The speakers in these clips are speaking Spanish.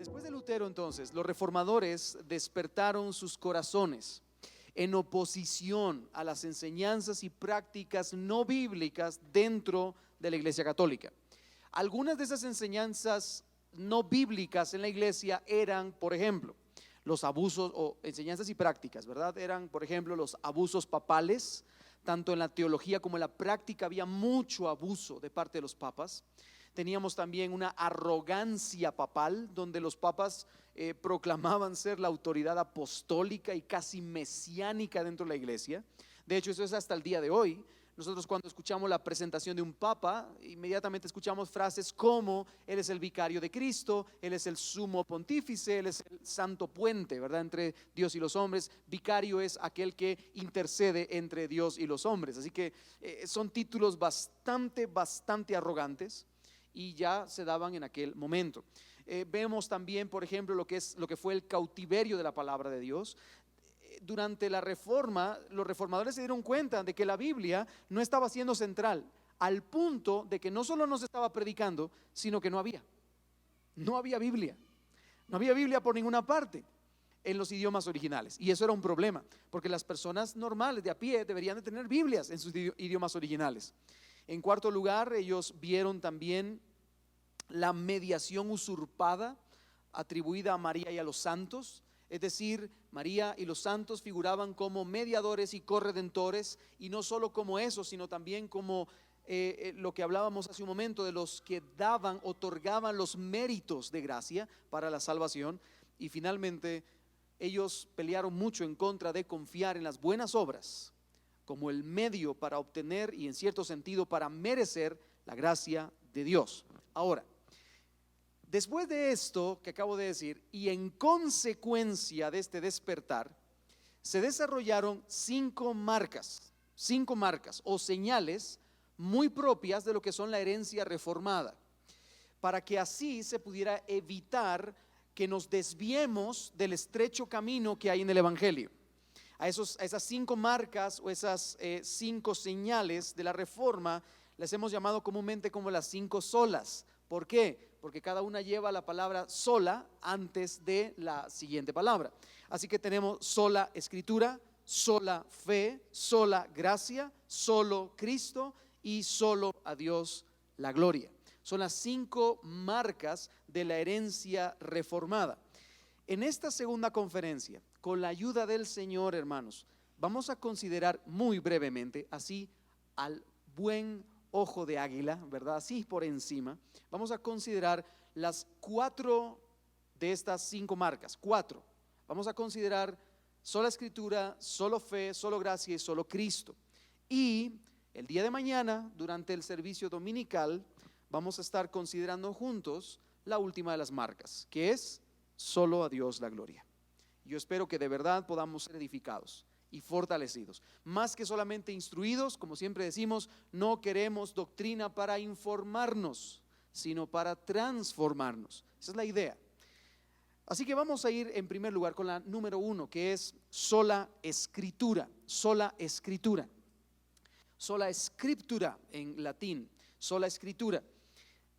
Después de Lutero, entonces, los reformadores despertaron sus corazones en oposición a las enseñanzas y prácticas no bíblicas dentro de la Iglesia Católica. Algunas de esas enseñanzas no bíblicas en la Iglesia eran, por ejemplo, los abusos o enseñanzas y prácticas, ¿verdad? Eran, por ejemplo, los abusos papales. Tanto en la teología como en la práctica había mucho abuso de parte de los papas. Teníamos también una arrogancia papal, donde los papas proclamaban ser la autoridad apostólica y casi mesiánica dentro de la iglesia. De hecho, eso es hasta el día de hoy. Nosotros, cuando escuchamos la presentación de un papa, inmediatamente escuchamos frases como: él es el vicario de Cristo, él es el sumo pontífice, él es el santo puente, ¿verdad?, entre Dios y los hombres. Vicario es aquel que intercede entre Dios y los hombres. Así que son títulos bastante arrogantes, y ya se daban en aquel momento. Vemos también, por ejemplo, lo que fue el cautiverio de la palabra de Dios. Durante la Reforma, los reformadores se dieron cuenta de que la Biblia no estaba siendo central, al punto de que no solo no se estaba predicando, sino que no había Biblia. No había Biblia por ninguna parte en los idiomas originales, y eso era un problema, porque las personas normales de a pie deberían de tener Biblias en sus idiomas originales. En cuarto lugar, ellos vieron también la mediación usurpada atribuida a María y a los santos. Es decir, María y los santos figuraban como mediadores y corredentores, y no solo como eso, sino también como lo que hablábamos hace un momento, de los que otorgaban los méritos de gracia para la salvación. Y finalmente, ellos pelearon mucho en contra de confiar en las buenas obras como el medio para obtener, y en cierto sentido para merecer, la gracia de Dios. Ahora, después de esto que acabo de decir, y en consecuencia de este despertar, se desarrollaron cinco marcas o señales muy propias de lo que son la herencia reformada, para que así se pudiera evitar que nos desviemos del estrecho camino que hay en el Evangelio. A esas cinco marcas o esas cinco señales de la reforma las hemos llamado comúnmente como las cinco solas. ¿Por qué? Porque cada una lleva la palabra sola antes de la siguiente palabra. Así que tenemos sola escritura, sola fe, sola gracia, solo Cristo y solo a Dios la gloria. Son las cinco marcas de la herencia reformada. En esta segunda conferencia, con la ayuda del Señor, hermanos, vamos a considerar muy brevemente, así al buen ojo de águila, ¿verdad?, así por encima, vamos a considerar las cuatro de estas cinco marcas. Vamos a considerar sola escritura, solo fe, solo gracia y solo Cristo. Y el día de mañana, durante el servicio dominical, vamos a estar considerando juntos la última de las marcas, que es solo a Dios la gloria. Yo espero que de verdad podamos ser edificados y fortalecidos, más que solamente instruidos. Como siempre decimos, no queremos doctrina para informarnos, sino para transformarnos. Esa es la idea. Así que vamos a ir en primer lugar con la número 1, que es sola escritura. Sola escritura, sola scriptura en latín, sola escritura.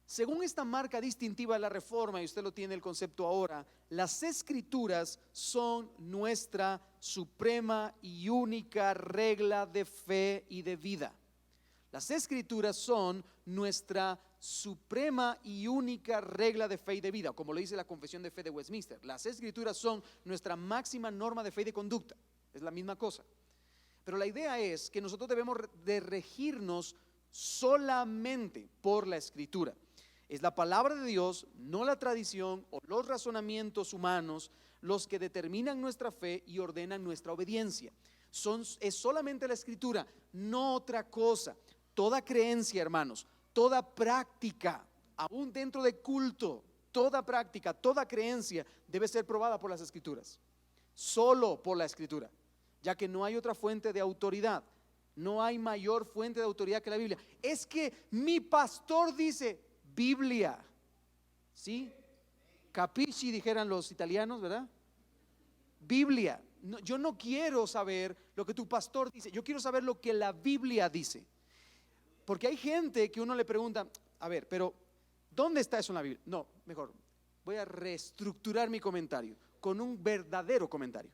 Según esta marca distintiva de la Reforma, y usted lo tiene el concepto ahora, las escrituras son nuestra suprema y única regla de fe y de vida. Las escrituras son nuestra suprema y única regla de fe y de vida, como lo dice la Confesión de Fe de Westminster. Las escrituras son nuestra máxima norma de fe y de conducta. Es la misma cosa. Pero la idea es que nosotros debemos de regirnos solamente por la escritura. Es la palabra de Dios, no la tradición o los razonamientos humanos, los que determinan nuestra fe y ordenan nuestra obediencia. Es solamente la escritura, no otra cosa. Toda creencia, hermanos, toda práctica, aún dentro de culto, toda práctica, toda creencia debe ser probada por las escrituras. Solo por la escritura, ya que no hay otra fuente de autoridad. No hay mayor fuente de autoridad que la Biblia. Es que mi pastor dice Biblia, ¿sí? Capisci, dijeran los italianos, ¿verdad? Biblia. No, yo no quiero saber lo que tu pastor dice, yo quiero saber lo que la Biblia dice. Porque hay gente que uno le pregunta, a ver, pero ¿dónde está eso en la Biblia? No, mejor, voy a reestructurar mi comentario con un verdadero comentario.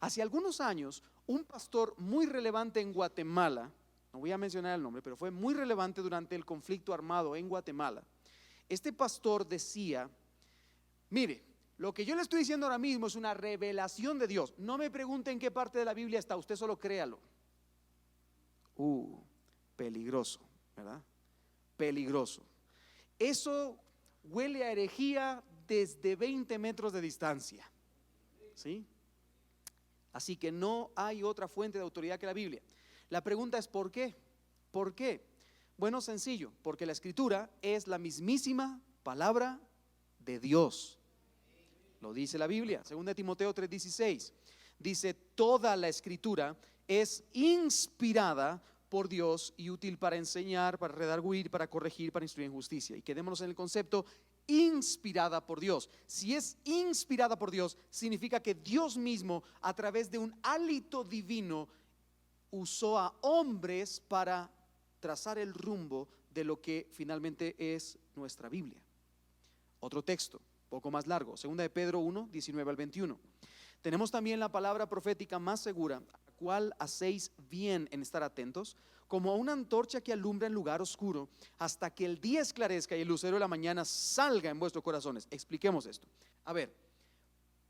Hace algunos años, un pastor muy relevante en Guatemala, no voy a mencionar el nombre, pero fue muy relevante durante el conflicto armado en Guatemala. Este pastor decía: mire, lo que yo le estoy diciendo ahora mismo es una revelación de Dios. No me pregunte en qué parte de la Biblia está, usted solo créalo. Peligroso, ¿verdad? Peligroso. Eso huele a herejía desde 20 metros de distancia, ¿sí? Así que no hay otra fuente de autoridad que la Biblia. La pregunta es ¿por qué? ¿Por qué? Bueno, sencillo, porque la Escritura es la mismísima palabra de Dios. Lo dice la Biblia, 2 Timoteo 3:16. Dice: toda la Escritura es inspirada por Dios y útil para enseñar, para redarguir, para corregir, para instruir en justicia. Y quedémonos en el concepto inspirada por Dios. Si es inspirada por Dios, significa que Dios mismo, a través de un hálito divino, usó a hombres para trazar el rumbo de lo que finalmente es nuestra Biblia. Otro texto, poco más largo, 2 de Pedro 1, 19 al 21. Tenemos también la palabra profética más segura, a la cual hacéis bien en estar atentos, como a una antorcha que alumbra en lugar oscuro, hasta que el día esclarezca y el lucero de la mañana salga en vuestros corazones. Expliquemos esto. A ver,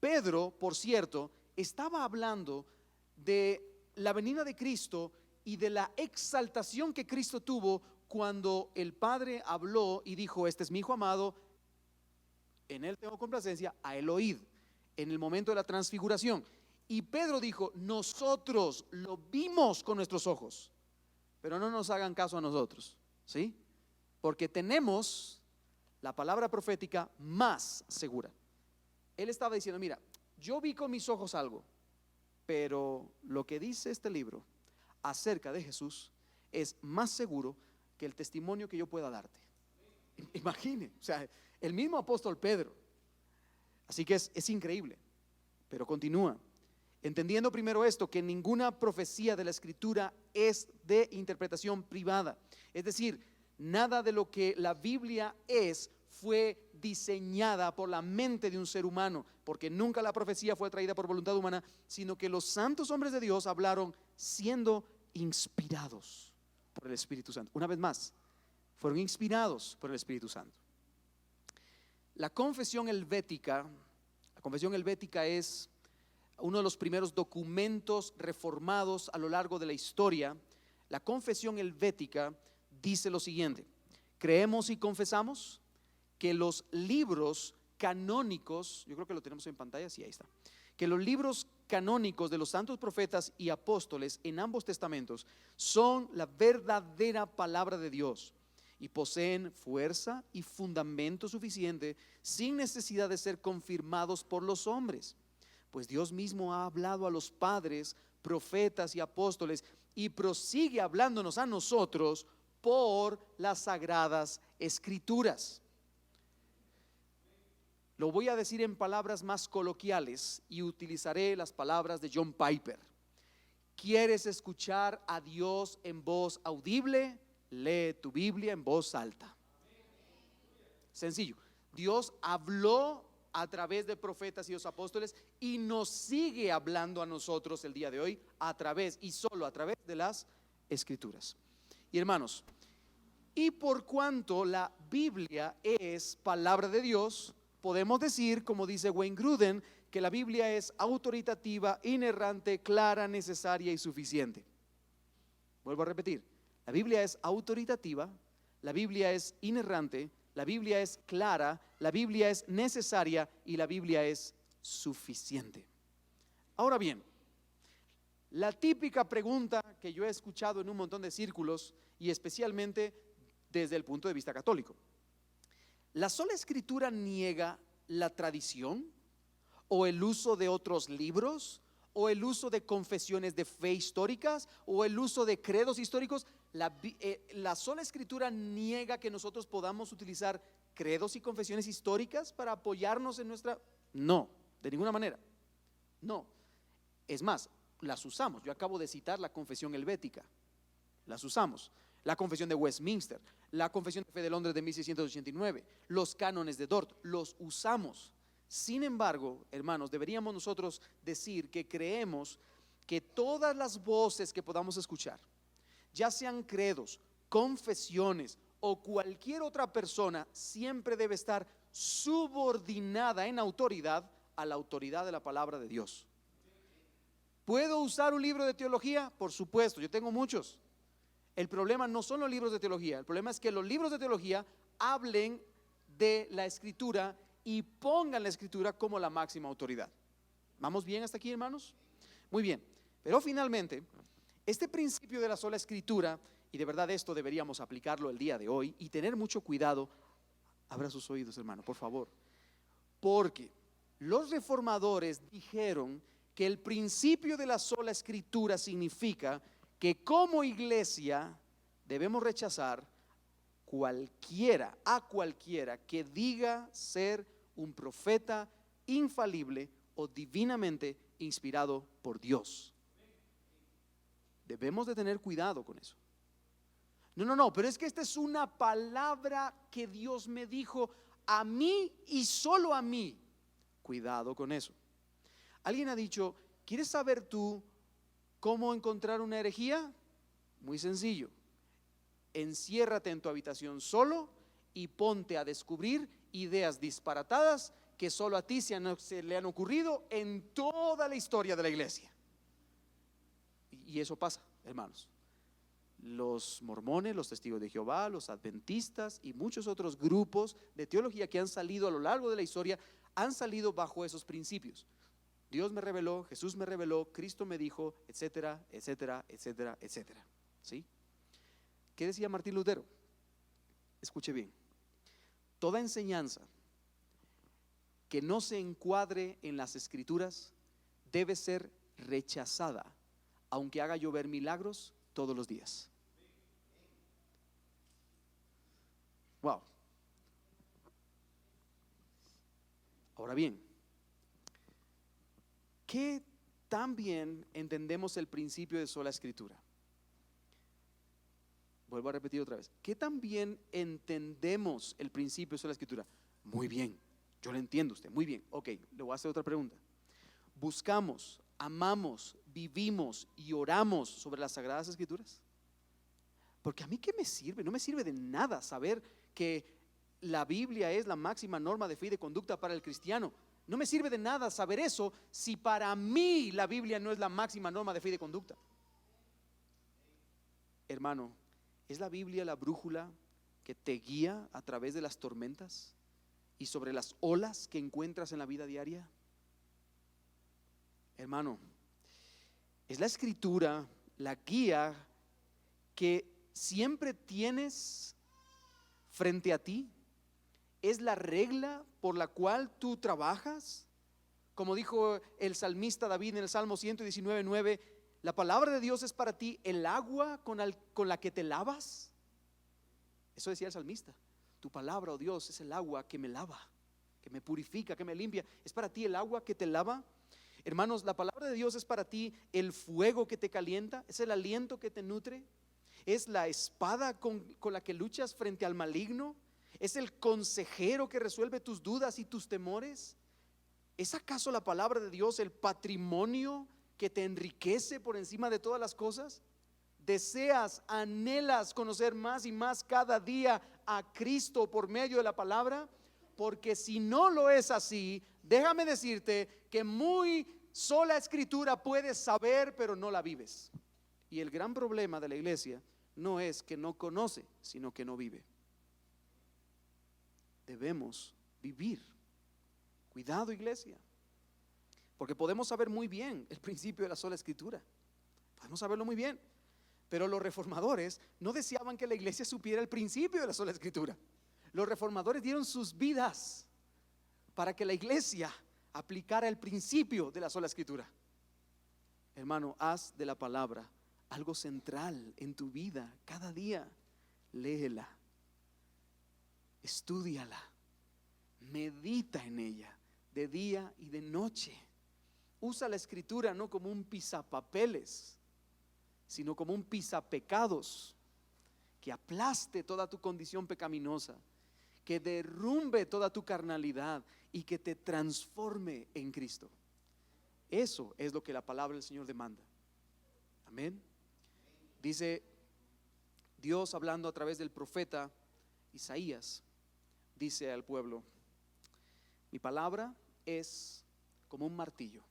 Pedro, por cierto, estaba hablando de la venida de Cristo y de la exaltación que Cristo tuvo cuando el Padre habló y dijo: este es mi Hijo amado, en él tengo complacencia, a él oíd, en el momento de la transfiguración. Y Pedro dijo: nosotros lo vimos con nuestros ojos, pero no nos hagan caso a nosotros, ¿sí? Porque tenemos la palabra profética más segura. Él estaba diciendo: mira, yo vi con mis ojos algo, pero lo que dice este libro acerca de Jesús es más seguro que el testimonio que yo pueda darte. Imagine, o sea, el mismo apóstol Pedro. Así que es increíble. Pero continúa, entendiendo primero esto, que ninguna profecía de la Escritura es de interpretación privada. Es decir, nada de lo que la Biblia fue diseñada por la mente de un ser humano, porque nunca la profecía fue traída por voluntad humana, sino que los santos hombres de Dios hablaron siendo inspirados por el Espíritu Santo. Una vez más, fueron inspirados por el Espíritu Santo. La confesión helvética es uno de los primeros documentos reformados a lo largo de la historia. La confesión helvética dice lo siguiente: creemos y confesamos que los libros canónicos, yo creo que lo tenemos en pantalla, sí, ahí está, que los libros canónicos de los santos profetas y apóstoles en ambos testamentos son la verdadera palabra de Dios y poseen fuerza y fundamento suficiente sin necesidad de ser confirmados por los hombres, pues Dios mismo ha hablado a los padres, profetas y apóstoles y prosigue hablándonos a nosotros por las sagradas escrituras. Lo voy a decir en palabras más coloquiales y utilizaré las palabras de John Piper. ¿Quieres escuchar a Dios en voz audible? Lee tu Biblia en voz alta. Sencillo. Dios habló a través de profetas y los apóstoles y nos sigue hablando a nosotros el día de hoy a través y solo a través de las Escrituras. Y hermanos, y por cuanto la Biblia es palabra de Dios, podemos decir, como dice Wayne Grudem, que la Biblia es autoritativa, inerrante, clara, necesaria y suficiente. Vuelvo a repetir, la Biblia es autoritativa, la Biblia es inerrante, la Biblia es clara, la Biblia es necesaria y la Biblia es suficiente. Ahora bien, la típica pregunta que yo he escuchado en un montón de círculos y especialmente desde el punto de vista católico: ¿la sola Escritura niega la tradición o el uso de otros libros o el uso de confesiones de fe históricas o el uso de credos históricos? ¿La sola Escritura niega que nosotros podamos utilizar credos y confesiones históricas para apoyarnos en nuestra? No, de ninguna manera. No, es más, las usamos. Yo acabo de citar la confesión helvética, las usamos. la Confesión de Westminster, la Confesión de Fe de Londres de 1689, los cánones de Dort, los usamos. Sin embargo, hermanos, deberíamos nosotros decir que creemos que todas las voces que podamos escuchar, ya sean credos, confesiones o cualquier otra persona, siempre debe estar subordinada en autoridad a la autoridad de la palabra de Dios. ¿Puedo usar un libro de teología? Por supuesto, yo tengo muchos. El problema no son los libros de teología, el problema es que los libros de teología hablen de la Escritura y pongan la Escritura como la máxima autoridad. ¿Vamos bien hasta aquí, hermanos? Muy bien, pero finalmente, este principio de la sola Escritura, y de verdad esto deberíamos aplicarlo el día de hoy y tener mucho cuidado. Abra sus oídos, hermano, por favor, porque los reformadores dijeron que el principio de la sola Escritura significa que como iglesia debemos rechazar a cualquiera que diga ser un profeta infalible o divinamente inspirado por Dios. Debemos de tener cuidado con eso. No, pero es que esta es una palabra que Dios me dijo a mí y solo a mí. Cuidado con eso. Alguien ha dicho, ¿quieres saber tú cómo encontrar una herejía? Muy sencillo. Enciérrate en tu habitación solo y ponte a descubrir ideas disparatadas que solo a ti se le han ocurrido en toda la historia de la iglesia. Y eso pasa, hermanos. Los mormones, los testigos de Jehová, los adventistas y muchos otros grupos de teología que han salido a lo largo de la historia han salido bajo esos principios. Dios me reveló, Jesús me reveló, Cristo me dijo, etcétera, etcétera, etcétera, etcétera. ¿Sí? ¿Qué decía Martín Lutero? Escuche bien. Toda enseñanza que no se encuadre en las Escrituras debe ser rechazada, aunque haga llover milagros todos los días. Wow. Ahora bien, ¿qué tan bien entendemos el principio de sola Escritura? Vuelvo a repetir otra vez. ¿Qué tan bien entendemos el principio de sola Escritura? Muy bien, yo lo entiendo usted, muy bien. Ok, le voy a hacer otra pregunta. ¿Buscamos, amamos, vivimos y oramos sobre las Sagradas Escrituras? Porque a mí, ¿qué me sirve? No me sirve de nada saber que la Biblia es la máxima norma de fe y de conducta para el cristiano. No me sirve de nada saber eso si para mí la Biblia no es la máxima norma de fe y de conducta. Hermano, ¿es la Biblia la brújula que te guía a través de las tormentas y sobre las olas que encuentras en la vida diaria? Hermano, ¿es la Escritura la guía que siempre tienes frente a ti? ¿Es la regla por la cual tú trabajas? Como dijo el salmista David en el Salmo 119:9, ¿la palabra de Dios es para ti el agua con la que te lavas? Eso decía el salmista. Tu palabra, oh Dios, es el agua que me lava, que me purifica, que me limpia. ¿Es para ti el agua que te lava? Hermanos, la palabra de Dios es para ti el fuego que te calienta, es el aliento que te nutre, es la espada con la que luchas frente al maligno, es el consejero que resuelve tus dudas y tus temores. ¿Es acaso la palabra de Dios el patrimonio que te enriquece por encima de todas las cosas? ¿Deseas, anhelas conocer más y más cada día a Cristo por medio de la palabra? Porque si no lo es así, déjame decirte que muy sola Escritura puedes saber, pero no la vives. Y el gran problema de la iglesia no es que no conoce, sino que no vive. Debemos vivir. Cuidado, iglesia, porque podemos saber muy bien el principio de la sola Escritura. Podemos saberlo muy bien, pero los reformadores no deseaban que la iglesia supiera el principio de la sola Escritura. Los reformadores dieron sus vidas para que la iglesia aplicara el principio de la sola Escritura. Hermano, haz de la palabra algo central en tu vida cada día. Léela, estúdiala, medita en ella de día y de noche. Usa la Escritura no como un pisapapeles, sino como un pisapecados que aplaste toda tu condición pecaminosa, que derrumbe toda tu carnalidad y que te transforme en Cristo. Eso es lo que la palabra del Señor demanda. Amén. Dice Dios, hablando a través del profeta Isaías, dice al pueblo: mi palabra es como un martillo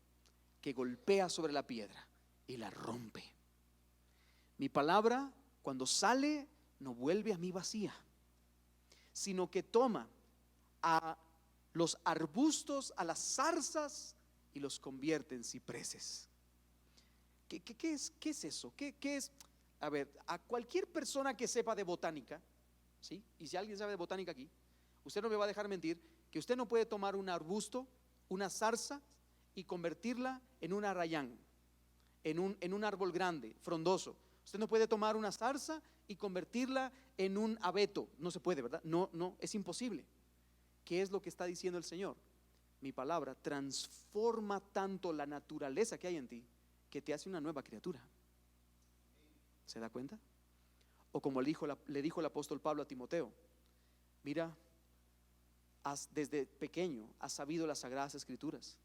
que golpea sobre la piedra y la rompe. Mi palabra, cuando sale, no vuelve a mí vacía, sino que toma a los arbustos, a las zarzas, y los convierte en cipreses. ¿Qué es eso? ¿Qué es? A ver, a cualquier persona que sepa de botánica, ¿sí? Y si alguien sabe de botánica aquí, usted no me va a dejar mentir que usted no puede tomar un arbusto, una zarza, y convertirla en un arrayán, en un árbol grande, frondoso. Usted no puede tomar una zarza y convertirla en un abeto. No se puede, ¿verdad? No, es imposible. ¿Qué es lo que está diciendo el Señor? Mi palabra transforma tanto la naturaleza que hay en ti que te hace una nueva criatura. ¿Se da cuenta? O como le dijo el apóstol Pablo a Timoteo: mira, desde pequeño has sabido las sagradas escrituras,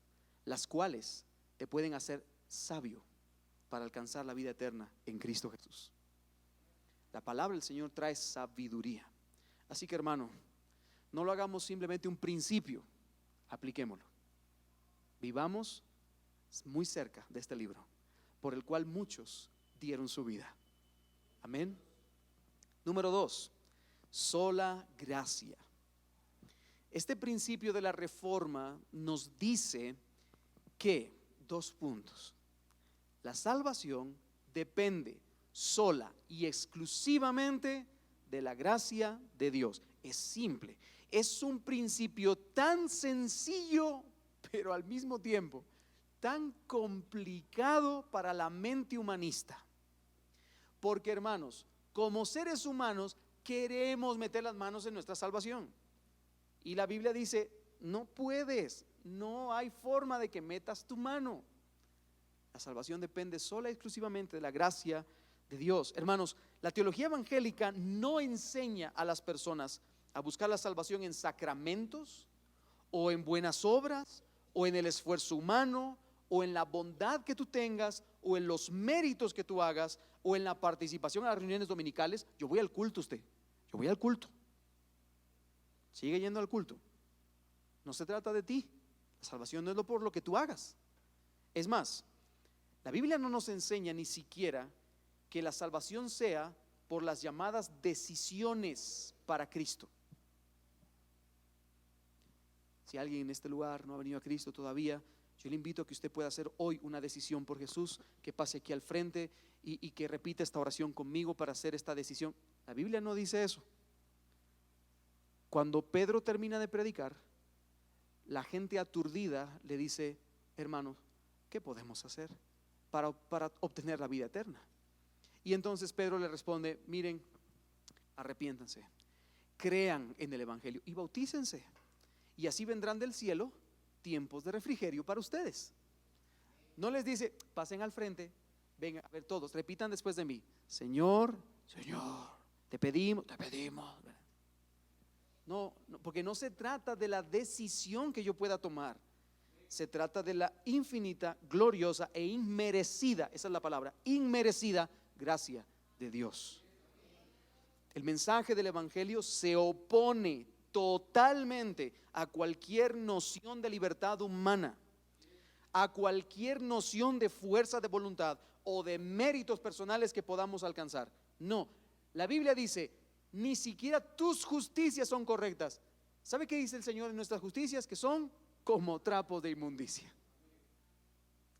las cuales te pueden hacer sabio para alcanzar la vida eterna en Cristo Jesús. La palabra del Señor trae sabiduría. Así que, hermano, no lo hagamos simplemente un principio, apliquémoslo. Vivamos muy cerca de este libro, por el cual muchos dieron su vida. Amén. Número 2, sola gracia. Este principio de la reforma nos dice que, 2 puntos, la salvación depende sola y exclusivamente de la gracia de Dios. Es simple, es un principio tan sencillo, pero al mismo tiempo tan complicado para la mente humanista. Porque, hermanos, como seres humanos queremos meter las manos en nuestra salvación. Y la Biblia dice: no puedes, no hay forma de que metas tu mano. La salvación depende sola y exclusivamente de la gracia de Dios. Hermanos, la teología evangélica no enseña a las personas a buscar la salvación en sacramentos, o en buenas obras, o en el esfuerzo humano, o en la bondad que tú tengas, o en los méritos que tú hagas, o en la participación en las reuniones dominicales. Yo voy al culto, yo voy al culto. Sigue yendo al culto. No se trata de ti. La salvación no es por lo que tú hagas. Es más, la Biblia no nos enseña ni siquiera que la salvación sea por las llamadas decisiones para Cristo. Si alguien en este lugar no ha venido a Cristo todavía, yo le invito a que usted pueda hacer hoy una decisión por Jesús, que pase aquí al frente y que repita esta oración conmigo para hacer esta decisión. La Biblia no dice eso. Cuando Pedro termina de predicar, la gente aturdida le dice: hermanos, ¿qué podemos hacer para obtener la vida eterna? Y entonces Pedro le responde: miren, arrepiéntanse, crean en el Evangelio y bautícense, y así vendrán del cielo tiempos de refrigerio para ustedes. No les dice: pasen al frente, vengan, a ver todos, repitan después de mí: Señor, Señor, te pedimos. No, porque no se trata de la decisión que yo pueda tomar. Se trata de la infinita, gloriosa e inmerecida, esa es la palabra, inmerecida gracia de Dios. El mensaje del Evangelio se opone totalmente a cualquier noción de libertad humana, a cualquier noción de fuerza de voluntad o de méritos personales que podamos alcanzar. No, la Biblia dice: ni siquiera tus justicias son correctas. ¿Sabe qué dice el Señor en nuestras justicias? Que son como trapos de inmundicia.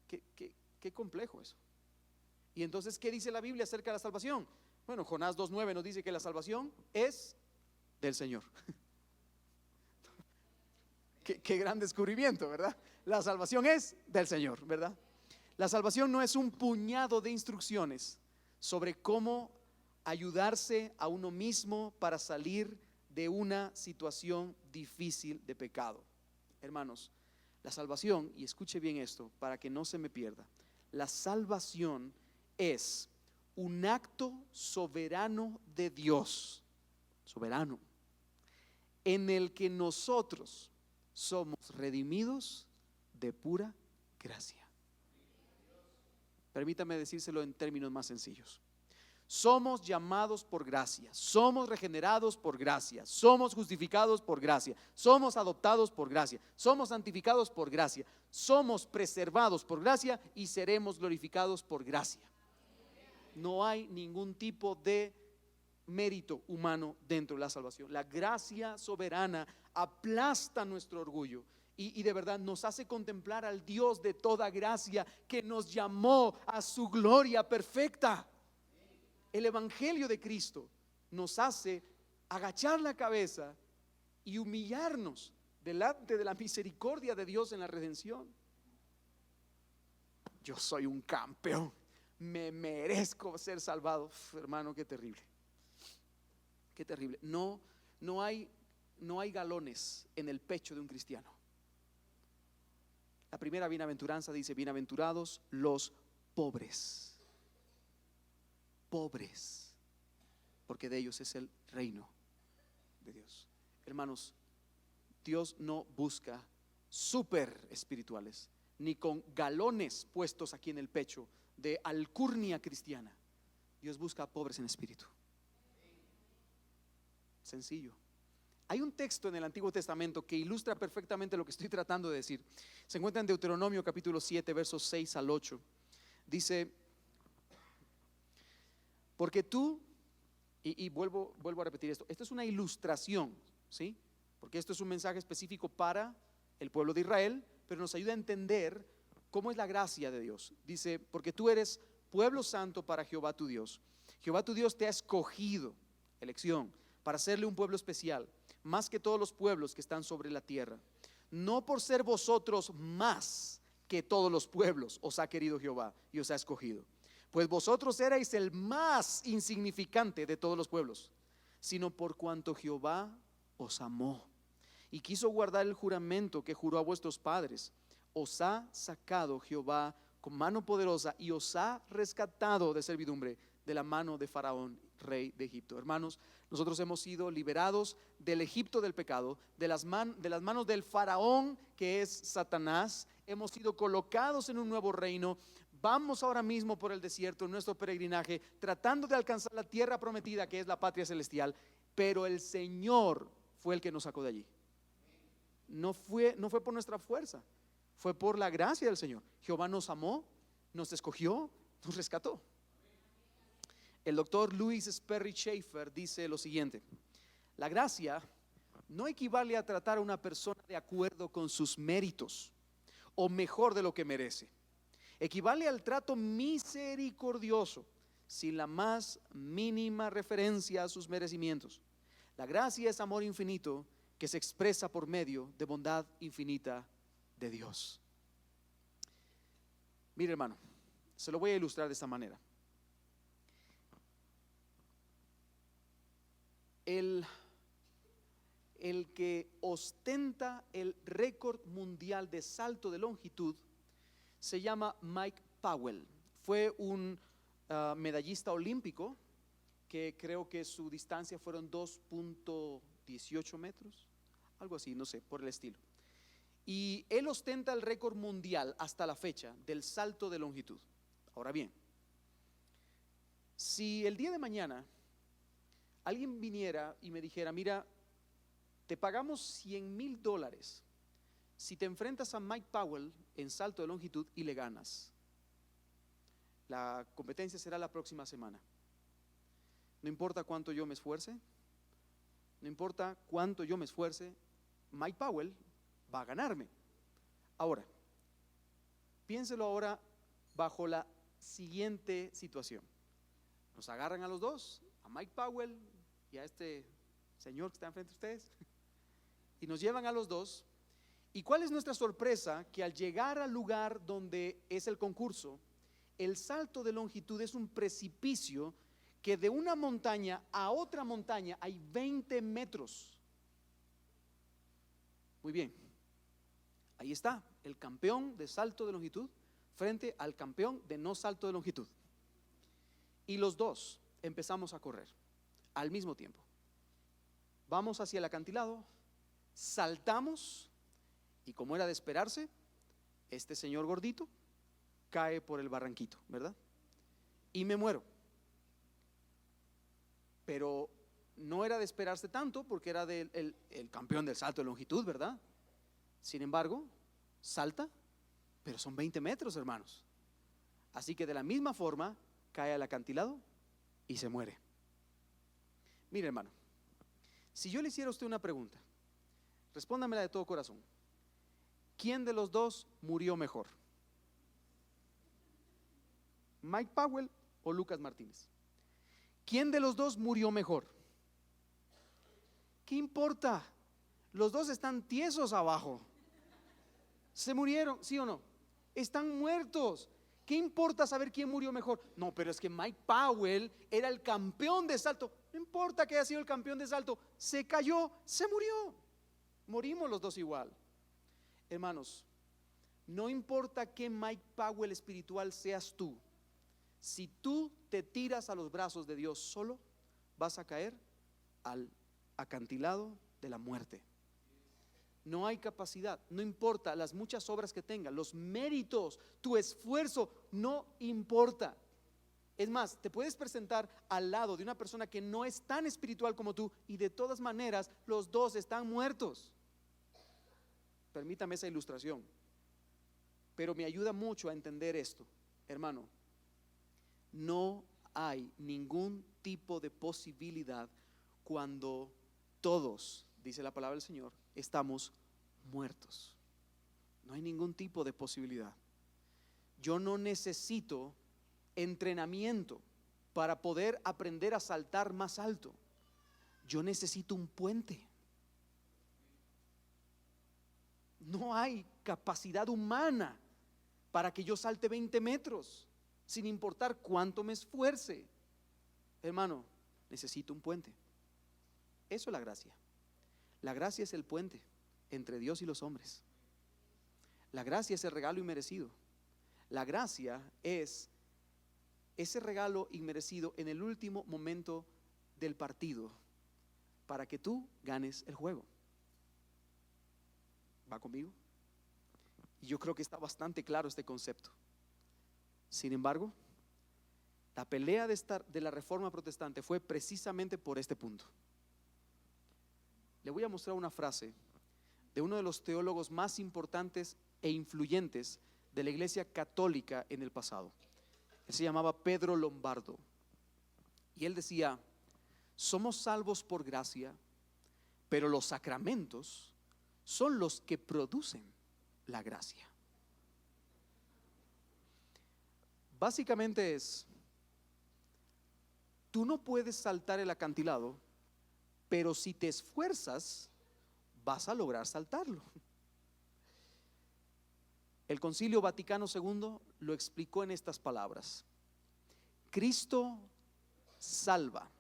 Qué complejo eso. Y entonces, ¿qué dice la Biblia acerca de la salvación? Bueno, Jonás 2:9 nos dice que la salvación es del Señor. Qué gran descubrimiento, ¿verdad? La salvación es del Señor, ¿verdad? La salvación no es un puñado de instrucciones sobre cómo ayudarse a uno mismo para salir de una situación difícil de pecado. Hermanos, la salvación, y escuche bien esto para que no se me pierda, la salvación es un acto soberano de Dios, soberano, en el que nosotros somos redimidos de pura gracia. Permítame decírselo en términos más sencillos. Somos llamados por gracia, somos regenerados por gracia, somos justificados por gracia, somos adoptados por gracia, somos santificados por gracia, somos preservados por gracia y seremos glorificados por gracia. No hay ningún tipo de mérito humano dentro de la salvación. La gracia soberana aplasta nuestro orgullo y de verdad nos hace contemplar al Dios de toda gracia que nos llamó a su gloria perfecta. El evangelio de Cristo nos hace agachar la cabeza y humillarnos delante de la misericordia de Dios en la redención. Yo soy un campeón, me merezco ser salvado. Hermano, qué terrible. Qué terrible. No hay galones en el pecho de un cristiano. La primera bienaventuranza dice: bienaventurados los pobres, porque de ellos es el reino de Dios. Hermanos, Dios no busca super espirituales, ni con galones puestos aquí en el pecho de alcurnia cristiana. Dios busca pobres en espíritu. Sencillo. Hay un texto en el Antiguo Testamento que ilustra perfectamente lo que estoy tratando de decir. Se encuentra en Deuteronomio capítulo 7, versos 6 al 8. Dice: porque tú, y vuelvo a repetir esto es una ilustración, ¿sí? Porque esto es un mensaje específico para el pueblo de Israel, pero nos ayuda a entender cómo es la gracia de Dios. Dice: porque tú eres pueblo santo para Jehová tu Dios. Jehová tu Dios te ha escogido, elección, para serle un pueblo especial, más que todos los pueblos que están sobre la tierra. No por ser vosotros más que todos los pueblos os ha querido Jehová y os ha escogido, pues vosotros erais el más insignificante de todos los pueblos, sino por cuanto Jehová os amó y quiso guardar el juramento que juró a vuestros padres. Os ha sacado Jehová con mano poderosa y os ha rescatado de servidumbre de la mano de Faraón, rey de Egipto. Hermanos, nosotros hemos sido liberados del Egipto del pecado, de las manos del Faraón, que es Satanás. Hemos sido colocados en un nuevo reino. Vamos ahora mismo por el desierto en nuestro peregrinaje, tratando de alcanzar la tierra prometida, que es la patria celestial. Pero el Señor fue el que nos sacó de allí. No fue por nuestra fuerza, fue por la gracia del Señor. Jehová nos amó, nos escogió, nos rescató. El doctor Louis Sperry Chafer dice lo siguiente: la gracia no equivale a tratar a una persona de acuerdo con sus méritos o mejor de lo que merece. Equivale al trato misericordioso sin la más mínima referencia a sus merecimientos. La gracia es amor infinito que se expresa por medio de bondad infinita de Dios. Mire, hermano, se lo voy a ilustrar de esta manera. El que ostenta el récord mundial de salto de longitud se llama Mike Powell. Fue un medallista olímpico que creo que su distancia fueron 2.18 metros, algo así, no sé, por el estilo. Y él ostenta el récord mundial hasta la fecha del salto de longitud. Ahora bien, si el día de mañana alguien viniera y me dijera: mira, te pagamos $100,000 si te enfrentas a Mike Powell en salto de longitud y le ganas. La competencia será la próxima semana. No importa cuánto yo me esfuerce, Mike Powell va a ganarme. Ahora, piénselo ahora bajo la siguiente situación. Nos agarran a los dos, a Mike Powell y a este señor que está enfrente de ustedes, y nos llevan a los dos. ¿Y cuál es nuestra sorpresa? Que al llegar al lugar donde es el concurso, el salto de longitud es un precipicio que de una montaña a otra montaña hay 20 metros. Muy bien, ahí está el campeón de salto de longitud frente al campeón de no salto de longitud. y los dos empezamos a correr al mismo tiempo. Vamos hacia el acantilado, saltamos y, como era de esperarse, este señor gordito cae por el barranquito, ¿verdad? Y me muero. Pero no era de esperarse tanto porque era el campeón del salto de longitud, ¿verdad? Sin embargo, salta, pero son 20 metros, hermanos. Así que de la misma forma cae al acantilado y se muere. Mire, hermano, si yo le hiciera a usted una pregunta, respóndamela de todo corazón. ¿Quién de los dos murió mejor? ¿Mike Powell o Lucas Martínez? ¿Quién de los dos murió mejor? ¿Qué importa? Los dos están tiesos abajo. Se murieron, ¿sí o no? Están muertos. ¿Qué importa saber quién murió mejor? No, pero es que Mike Powell era el campeón de salto. No importa que haya sido el campeón de salto, se cayó, se murió. Morimos los dos igual. Hermanos, no importa qué Mike Powell espiritual seas tú, si tú te tiras a los brazos de Dios solo, vas a caer al acantilado de la muerte. No hay capacidad, no importa las muchas obras que tengas, los méritos, tu esfuerzo, no importa. Es más, te puedes presentar al lado de una persona que no es tan espiritual como tú y de todas maneras los dos están muertos. Permítame esa ilustración, pero me ayuda mucho a entender esto, hermano. No hay ningún tipo de posibilidad cuando todos, dice la palabra del Señor, estamos muertos. No hay ningún tipo de posibilidad. Yo no necesito entrenamiento para poder aprender a saltar más alto. Yo necesito un puente. No hay capacidad humana para que yo salte 20 metros, sin importar cuánto me esfuerce. Hermano, necesito un puente. Eso es la gracia. La gracia es el puente entre Dios y los hombres. La gracia es el regalo inmerecido. La gracia es ese regalo inmerecido en el último momento del partido para que tú ganes el juego. ¿Va conmigo? Y yo creo que está bastante claro este concepto. Sin embargo, la pelea de la Reforma Protestante fue precisamente por este punto. Le voy a mostrar una frase de uno de los teólogos más importantes e influyentes de la Iglesia Católica en el pasado. Él se llamaba Pedro Lombardo y él decía: somos salvos por gracia, pero los sacramentos son los que producen la gracia. Básicamente es: tú no puedes saltar el acantilado, pero si te esfuerzas vas a lograr saltarlo. El Concilio Vaticano II lo explicó en estas palabras: Cristo salva.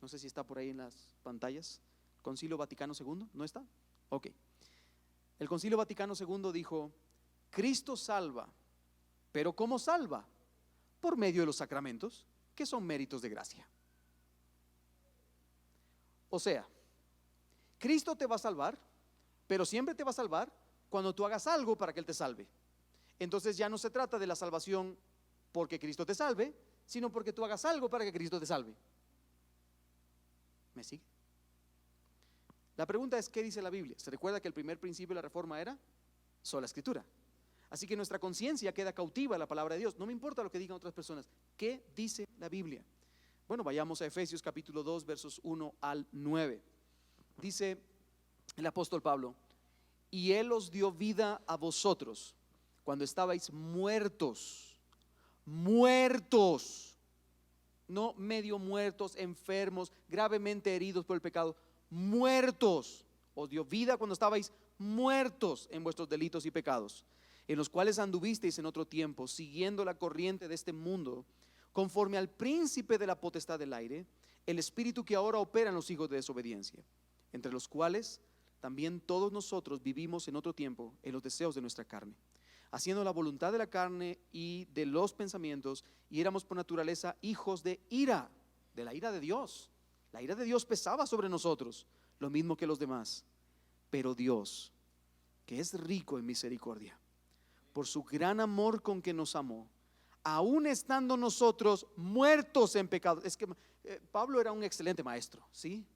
No sé si está por ahí en las pantallas. Concilio Vaticano II, ¿no está? Ok. El Concilio Vaticano II dijo: Cristo salva, pero ¿cómo salva? Por medio de los sacramentos, que son méritos de gracia. O sea, Cristo te va a salvar, pero siempre te va a salvar cuando tú hagas algo para que Él te salve. Entonces ya no se trata de la salvación porque Cristo te salve, sino porque tú hagas algo para que Cristo te salve. ¿Me sigue? La pregunta es: ¿qué dice la Biblia? Se recuerda que el primer principio de la Reforma era sola Escritura. Así que nuestra conciencia queda cautiva a la palabra de Dios. No me importa lo que digan otras personas. ¿Qué dice la Biblia? Bueno, vayamos a Efesios capítulo 2 versos 1 al 9. Dice el apóstol Pablo: y Él os dio vida a vosotros cuando estabais muertos, no medio muertos, enfermos, gravemente heridos por el pecado, muertos. Os dio vida cuando estabais muertos en vuestros delitos y pecados, en los cuales anduvisteis en otro tiempo, siguiendo la corriente de este mundo, conforme al príncipe de la potestad del aire, el espíritu que ahora opera en los hijos de desobediencia, entre los cuales también todos nosotros vivimos en otro tiempo en los deseos de nuestra carne, haciendo la voluntad de la carne y de los pensamientos, y éramos por naturaleza hijos de ira, de la ira de Dios. La ira de Dios pesaba sobre nosotros, lo mismo que los demás. Pero Dios, que es rico en misericordia, por su gran amor con que nos amó, aún estando nosotros muertos en pecado. Es que Pablo era un excelente maestro, ¿sí?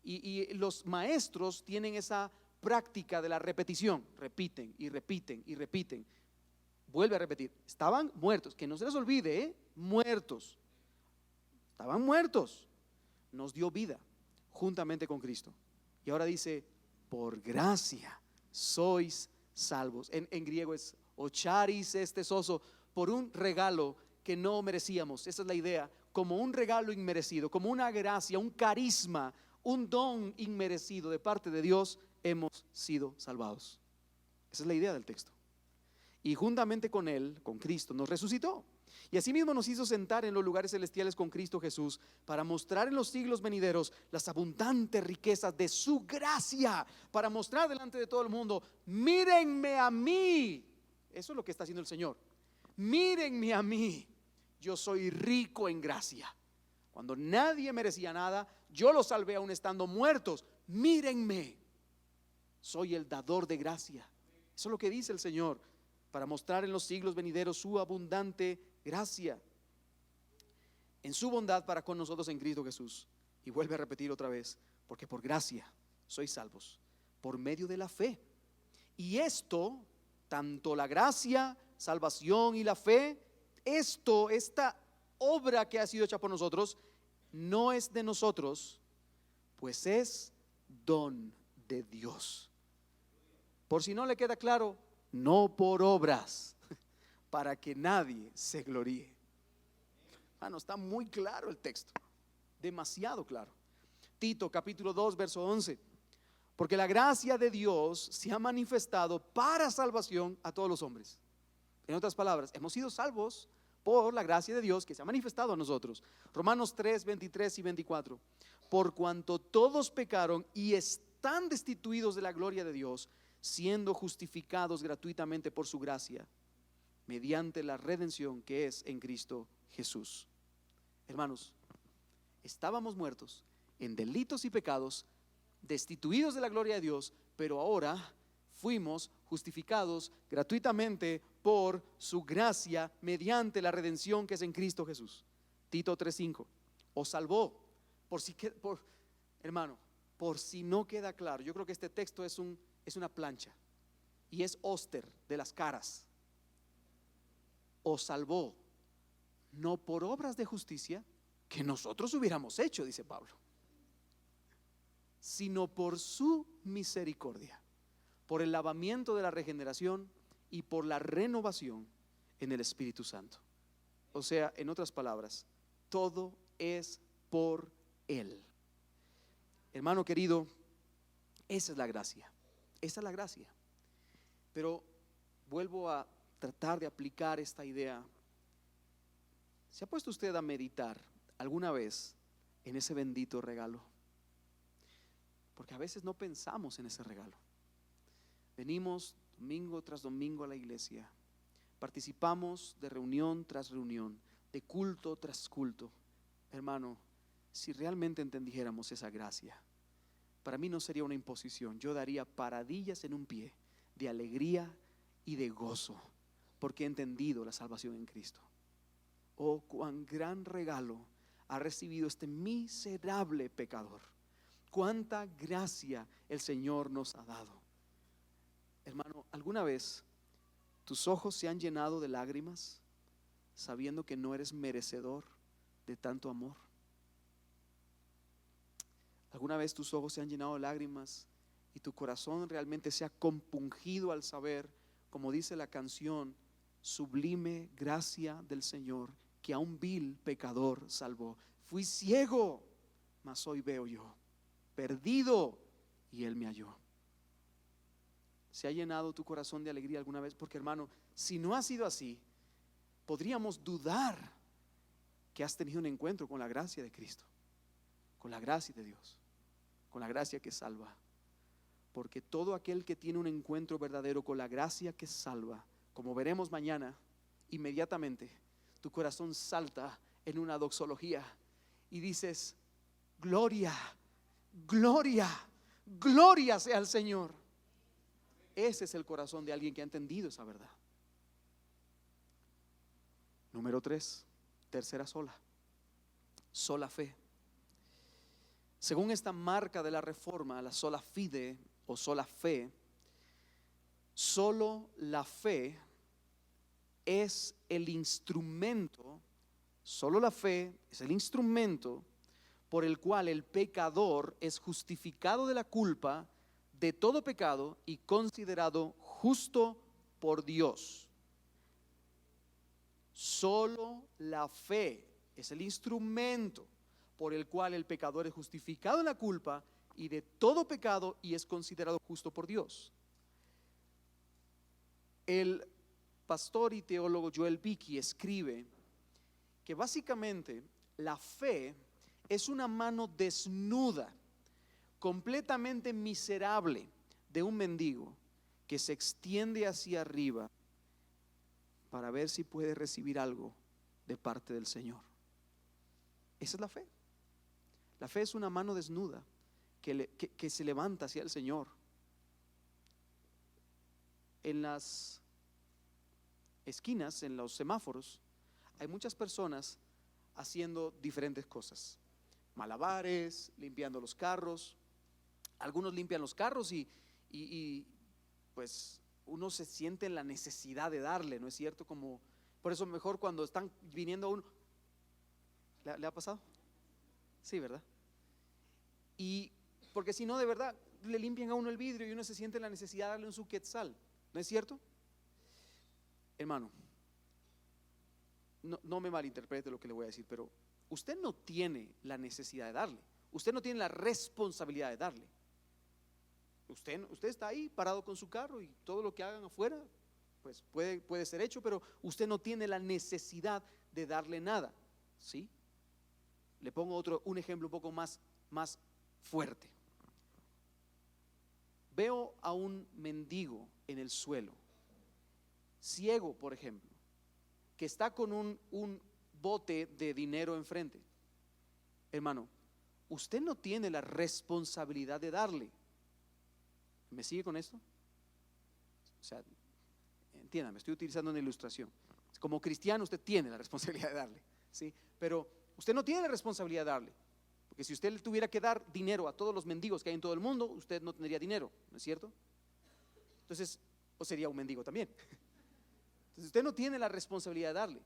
Y los maestros tienen esa práctica de la repetición. Repiten y repiten y repiten. Vuelve a repetir. Estaban muertos, que no se les olvide, muertos. Estaban muertos. Nos dio vida juntamente con Cristo. Y ahora dice, por gracia sois salvos. En griego es ocharis soso, por un regalo que no merecíamos. Esa es la idea, como un regalo inmerecido, como una gracia, un carisma, un don inmerecido de parte de Dios, hemos sido salvados. Esa es la idea del texto. Y juntamente con Él, con Cristo, nos resucitó. Y asimismo nos hizo sentar en los lugares celestiales con Cristo Jesús, para mostrar en los siglos venideros las abundantes riquezas de su gracia, para mostrar delante de todo el mundo, mírenme a mí. Eso es lo que está haciendo el Señor. Mírenme a mí, yo soy rico en gracia. Cuando nadie merecía nada, yo los salvé aún estando muertos. Mírenme, soy el dador de gracia. Eso es lo que dice el Señor, para mostrar en los siglos venideros su abundante gracia en su bondad para con nosotros en Cristo Jesús. Y vuelve a repetir otra vez, porque por gracia sois salvos por medio de la fe. Y esto, tanto la gracia, salvación y la fe, esta obra que ha sido hecha por nosotros, no es de nosotros, pues es don de Dios. Por si no le queda claro, no por obras, para que nadie se gloríe. Hermano, está muy claro el texto, demasiado claro. Tito capítulo 2 verso 11. Porque la gracia de Dios se ha manifestado para salvación a todos los hombres. En otras palabras, hemos sido salvos por la gracia de Dios que se ha manifestado a nosotros. Romanos 3, 23 y 24. Por cuanto todos pecaron y están destituidos de la gloria de Dios, siendo justificados gratuitamente por su gracia, mediante la redención que es en Cristo Jesús. Hermanos, estábamos muertos en delitos y pecados, destituidos de la gloria de Dios, pero ahora fuimos justificados gratuitamente por su gracia mediante la redención que es en Cristo Jesús. Tito 3:5. Os salvó, hermano, por si no queda claro. Yo creo que este texto es una plancha y es óster de las caras. Os salvó, no por obras de justicia que nosotros hubiéramos hecho, dice Pablo, sino por su misericordia, por el lavamiento de la regeneración y por la renovación en el Espíritu Santo. O sea, en otras palabras, todo es por Él. Hermano querido, esa es la gracia. Esa es la gracia. Pero vuelvo a tratar de aplicar esta idea. ¿Se ha puesto usted a meditar alguna vez en ese bendito regalo? Porque a veces no pensamos en ese regalo. Venimos domingo tras domingo a la iglesia, participamos de reunión tras reunión, de culto tras culto. Hermano, si realmente entendiéramos esa gracia, para mí no sería una imposición. Yo daría paradillas en un pie de alegría y de gozo, porque he entendido la salvación en Cristo. Oh, cuán gran regalo ha recibido este miserable pecador. Cuánta gracia el Señor nos ha dado. Hermano, ¿alguna vez tus ojos se han llenado de lágrimas sabiendo que no eres merecedor de tanto amor? ¿Alguna vez tus ojos se han llenado de lágrimas y tu corazón realmente se ha compungido al saber, como dice la canción, sublime gracia del Señor que a un vil pecador salvó? Fui ciego, mas hoy veo yo, perdido, y Él me halló. ¿Se ha llenado tu corazón de alegría alguna vez? Porque hermano, si no ha sido así, podríamos dudar que has tenido un encuentro con la gracia de Cristo, con la gracia de Dios, con la gracia que salva. Porque todo aquel que tiene un encuentro verdadero con la gracia que salva como veremos mañana, inmediatamente tu corazón salta en una doxología y dices: gloria, gloria, gloria sea al Señor. Ese es el corazón de alguien que ha entendido esa verdad. Número 3, tercera sola fe. Según esta marca de la Reforma, la sola fide o sola fe, solo la fe es el instrumento, solo la fe es el instrumento por el cual el pecador es justificado de la culpa de todo pecado y considerado justo por Dios. Solo la fe es el instrumento por el cual el pecador es justificado de la culpa y de todo pecado y es considerado justo por Dios. El pastor y teólogo Joel Beeke escribe que básicamente la fe es una mano desnuda, completamente miserable de un mendigo que se extiende hacia arriba para ver si puede recibir algo de parte del Señor. Esa es la fe. La fe es una mano desnuda que se levanta hacia el Señor. En las esquinas, en los semáforos, hay muchas personas haciendo diferentes cosas: malabares, limpiando los carros. Algunos limpian los carros y pues uno se siente en la necesidad de darle, ¿no es cierto? Como, por eso mejor cuando están viniendo a uno. ¿Le ha pasado? Sí, ¿verdad? Y porque si no, de verdad, le limpian a uno el vidrio y uno se siente en la necesidad de darle un su quetzal, ¿no es cierto? Hermano, no me malinterprete lo que le voy a decir, pero usted no tiene la necesidad de darle, usted no tiene la responsabilidad de darle. Usted está ahí parado con su carro y todo lo que hagan afuera pues puede ser hecho, pero usted no tiene la necesidad de darle nada, ¿sí? Le pongo un ejemplo un poco más fuerte. Veo a un mendigo en el suelo, ciego por ejemplo, que está con un bote de dinero enfrente. Hermano, usted no tiene la responsabilidad de darle. ¿Me sigue con esto? O sea, entiéndame, estoy utilizando una ilustración. Como cristiano usted tiene la responsabilidad de darle, ¿sí? Pero usted no tiene la responsabilidad de darle, porque si usted le tuviera que dar dinero a todos los mendigos que hay en todo el mundo, usted no tendría dinero, ¿no es cierto? Entonces, o sería un mendigo también. Entonces usted no tiene la responsabilidad de darle.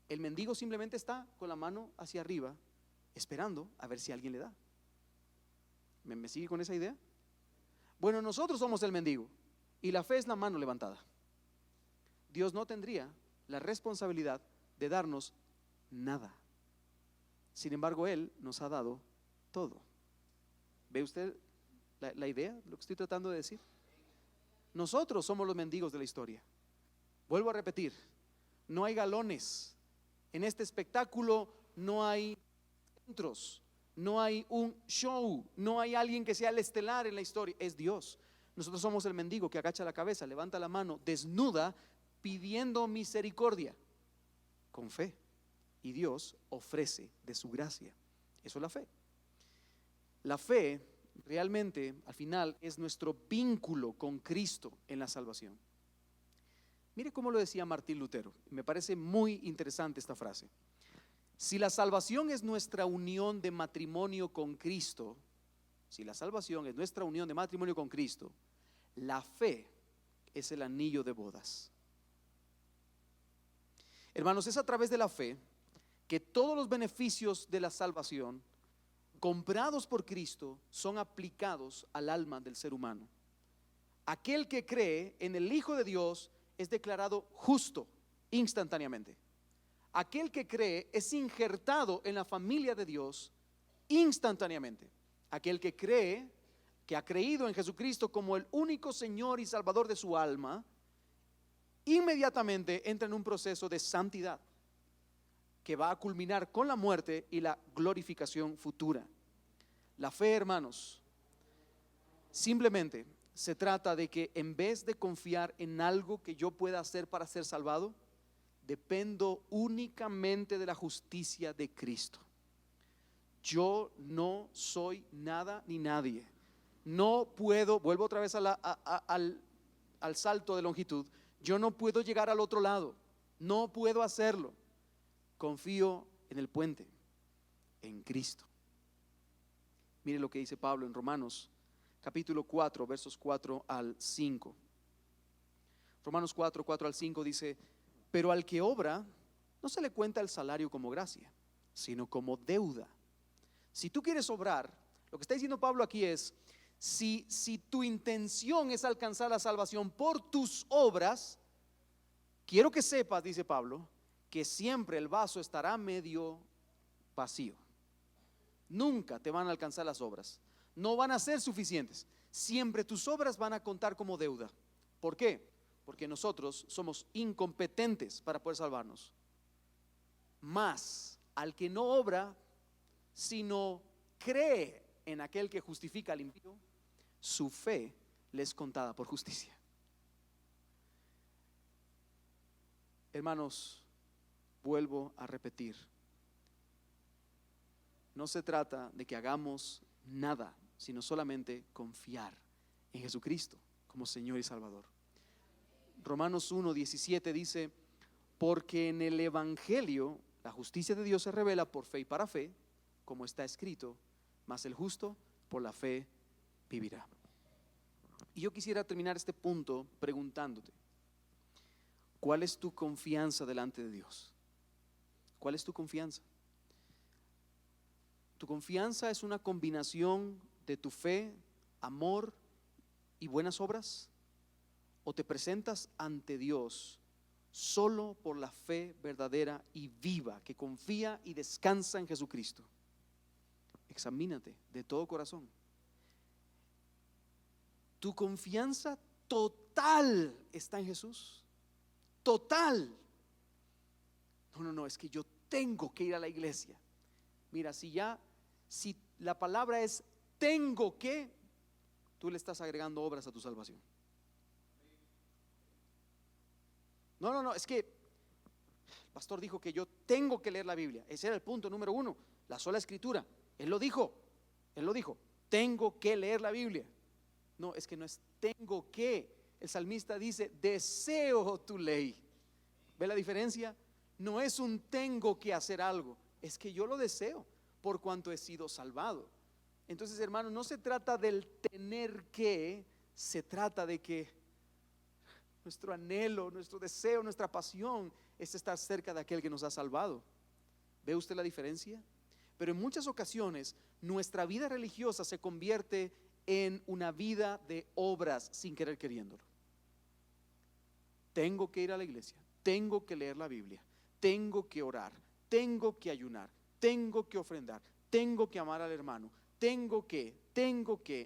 El mendigo simplemente está con la mano hacia arriba, esperando a ver si alguien le da. ¿Me sigue con esa idea? Bueno, nosotros somos el mendigo y la fe es la mano levantada. Dios no tendría la responsabilidad de darnos nada. Sin embargo, Él nos ha dado todo. ¿Ve usted la idea, lo que estoy tratando de decir? Nosotros somos los mendigos de la historia. Vuelvo a repetir, no hay galones. En este espectáculo no hay centros, no hay un show, no hay alguien que sea el estelar en la historia, es Dios. Nosotros somos el mendigo que agacha la cabeza, levanta la mano, desnuda, pidiendo misericordia, con fe. Y Dios ofrece de su gracia. Eso es la fe. La fe realmente al final es nuestro vínculo con Cristo en la salvación. Mire cómo lo decía Martín Lutero. Me parece muy interesante esta frase. Si la salvación es nuestra unión de matrimonio con Cristo, si la salvación es nuestra unión de matrimonio con Cristo, la fe es el anillo de bodas. Hermanos, es a través de la fe que todos los beneficios de la salvación comprados por Cristo son aplicados al alma del ser humano. Aquel que cree en el Hijo de Dios es declarado justo instantáneamente. Aquel que cree es injertado en la familia de Dios instantáneamente. Aquel que cree, que ha creído en Jesucristo como el único Señor y Salvador de su alma, inmediatamente entra en un proceso de santidad que va a culminar con la muerte y la glorificación futura. La fe, hermanos, simplemente se trata de que en vez de confiar en algo que yo pueda hacer para ser salvado, dependo únicamente de la justicia de Cristo. Yo no soy nada ni nadie. No puedo, vuelvo otra vez al salto de longitud, yo no puedo llegar al otro lado. No puedo hacerlo. Confío en el puente, en Cristo. Mire lo que dice Pablo en Romanos capítulo 4, versos 4 al 5. Romanos 4, 4 al 5 dice: pero al que obra no se le cuenta el salario como gracia, sino como deuda. Si tú quieres obrar, lo que está diciendo Pablo aquí es: si tu intención es alcanzar la salvación por tus obras, quiero que sepas, dice Pablo, que siempre el vaso estará medio vacío. Nunca te van a alcanzar las obras, no van a ser suficientes. Siempre tus obras van a contar como deuda. ¿Por qué? Porque nosotros somos incompetentes para poder salvarnos. Mas al que no obra, sino cree en aquel que justifica al impío, su fe le es contada por justicia. Hermanos, vuelvo a repetir, no se trata de que hagamos nada, sino solamente confiar en Jesucristo como Señor y Salvador. Romanos 1:17 dice: porque en el Evangelio la justicia de Dios se revela por fe y para fe, como está escrito, mas el justo por la fe vivirá. Y yo quisiera terminar este punto preguntándote: ¿cuál es tu confianza delante de Dios? ¿Cuál es tu confianza? ¿Tu confianza es una combinación de tu fe, amor y buenas obras? ¿O te presentas ante Dios solo por la fe verdadera y viva que confía y descansa en Jesucristo? Examínate de todo corazón. ¿Tu confianza total está en Jesús? Total. No, es que yo tengo que ir a la iglesia. Mira, si la palabra es tengo que, tú le estás agregando obras a tu salvación. No, es que el pastor dijo que yo tengo que leer la Biblia. Ese era el punto número 1, la sola escritura. Él lo dijo, tengo que leer la Biblia. No, es que no es tengo que. El salmista dice: deseo tu ley. ¿Ve la diferencia? No es un tengo que hacer algo, es que yo lo deseo por cuanto he sido salvado. Entonces, hermanos, no se trata del tener que, se trata de que nuestro anhelo, nuestro deseo, nuestra pasión es estar cerca de aquel que nos ha salvado. ¿Ve usted la diferencia? Pero en muchas ocasiones nuestra vida religiosa se convierte en una vida de obras sin querer queriéndolo. Tengo que ir a la iglesia, tengo que leer la Biblia, tengo que orar, tengo que ayunar, tengo que ofrendar, tengo que amar al hermano, tengo que,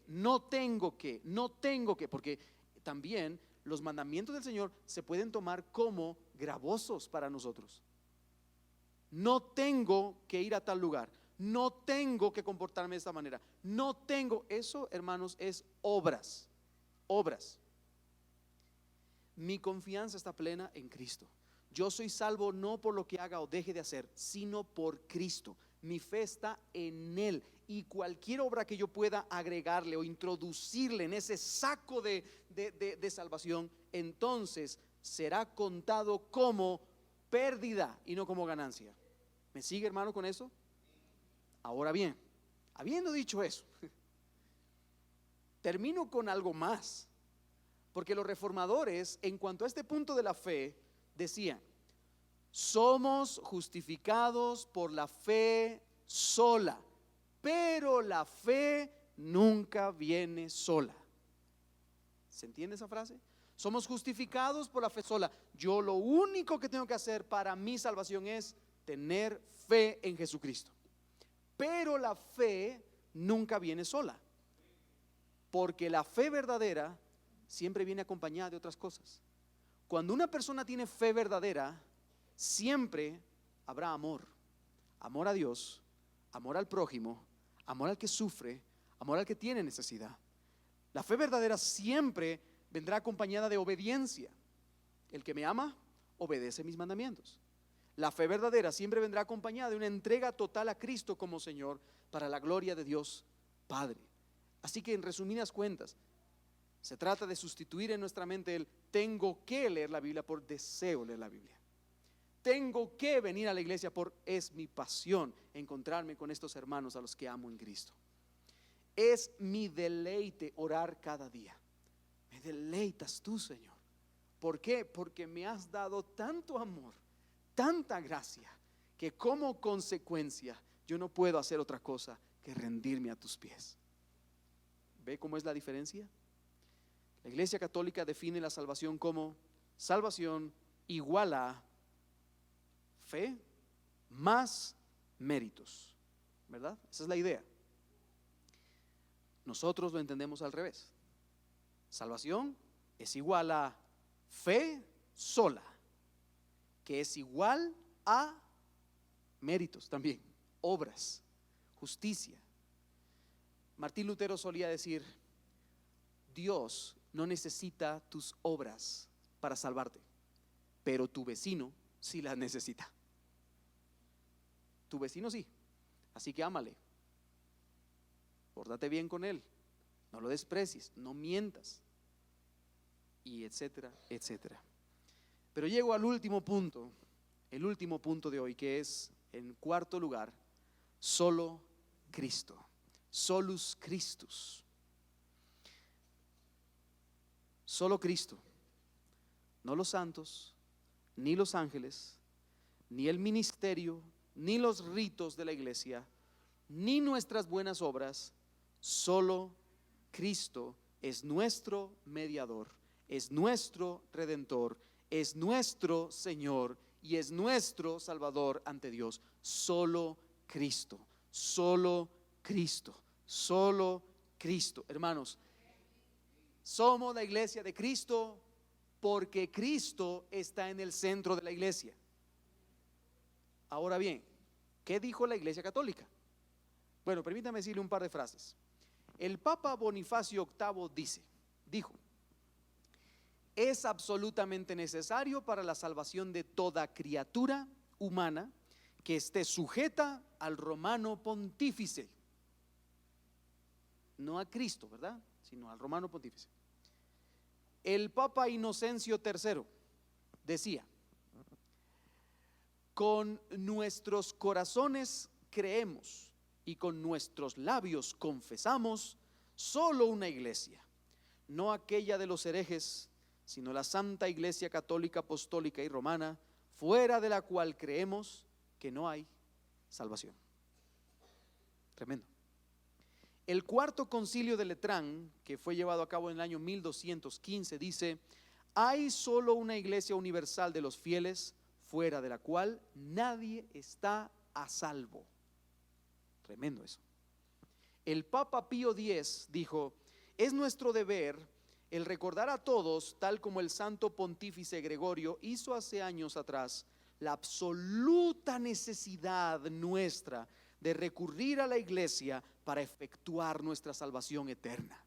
no tengo que, porque también los mandamientos del Señor se pueden tomar como gravosos para nosotros. No tengo que ir a tal lugar, no tengo que comportarme de esta manera, no tengo, eso, hermanos, es obras. Mi confianza está plena en Cristo. Yo soy salvo no por lo que haga o deje de hacer, sino por Cristo. Mi fe está en Él, y cualquier obra que yo pueda agregarle o introducirle en ese saco de salvación, entonces será contado como pérdida y no como ganancia. ¿Me sigue, hermano, con eso? Ahora bien, habiendo dicho eso, termino con algo más, porque los reformadores, en cuanto a este punto de la fe, decían: somos justificados por la fe sola, pero la fe nunca viene sola. ¿Se entiende esa frase? Somos justificados por la fe sola. Yo lo único que tengo que hacer para mi salvación es tener fe en Jesucristo. Pero la fe nunca viene sola, porque la fe verdadera siempre viene acompañada de otras cosas. Cuando una persona tiene fe verdadera, siempre habrá amor a Dios, amor al prójimo, amor al que sufre, amor al que tiene necesidad. La fe verdadera siempre vendrá acompañada de obediencia. El que me ama, obedece mis mandamientos. La fe verdadera siempre vendrá acompañada de una entrega total a Cristo como Señor para la gloria de Dios Padre. Así que en resumidas cuentas, se trata de sustituir en nuestra mente el tengo que leer la Biblia por deseo leer la Biblia. Tengo que venir a la iglesia por es mi pasión encontrarme con estos hermanos a los que amo en Cristo. Es mi deleite orar cada día. Me deleitas tú, Señor. ¿Por qué? Porque me has dado tanto amor, tanta gracia, que como consecuencia yo no puedo hacer otra cosa que rendirme a tus pies. ¿Ve cómo es la diferencia? La Iglesia Católica define la salvación como salvación igual a fe más méritos, ¿verdad? Esa es la idea. Nosotros lo entendemos al revés. Salvación es igual a fe sola, que es igual a méritos también, obras, justicia. Martín Lutero solía decir: Dios no necesita tus obras para salvarte, pero tu vecino sí las necesita. Tu vecino sí, así que ámale, pórtate bien con él, no lo desprecies, no mientas, y etcétera, etcétera. Pero llego al último punto, el último punto de hoy, que es, en cuarto lugar, solo Cristo, solus Christus. Solo Cristo, no los santos, ni los ángeles, ni el ministerio, ni los ritos de la iglesia, ni nuestras buenas obras. Solo Cristo es nuestro mediador, es nuestro redentor, es nuestro Señor y es nuestro Salvador ante Dios. Solo Cristo, solo Cristo, solo Cristo. Hermanos, somos la iglesia de Cristo porque Cristo está en el centro de la iglesia. Ahora bien, ¿qué dijo la Iglesia Católica? Bueno, permítame decirle un par de frases. El Papa Bonifacio VIII dijo: es absolutamente necesario para la salvación de toda criatura humana que esté sujeta al romano pontífice. No a Cristo, ¿verdad? Sino al romano pontífice. El Papa Inocencio III decía: con nuestros corazones creemos y con nuestros labios confesamos solo una iglesia, no aquella de los herejes, sino la Santa Iglesia Católica, Apostólica y Romana, fuera de la cual creemos que no hay salvación. Tremendo. El cuarto concilio de Letrán, que fue llevado a cabo en el año 1215, dice: hay solo una iglesia universal de los fieles, fuera de la cual nadie está a salvo. Tremendo eso. El Papa Pío X dijo: es nuestro deber el recordar a todos, tal como el Santo Pontífice Gregorio hizo hace años atrás, la absoluta necesidad nuestra de recurrir a la iglesia para efectuar nuestra salvación eterna.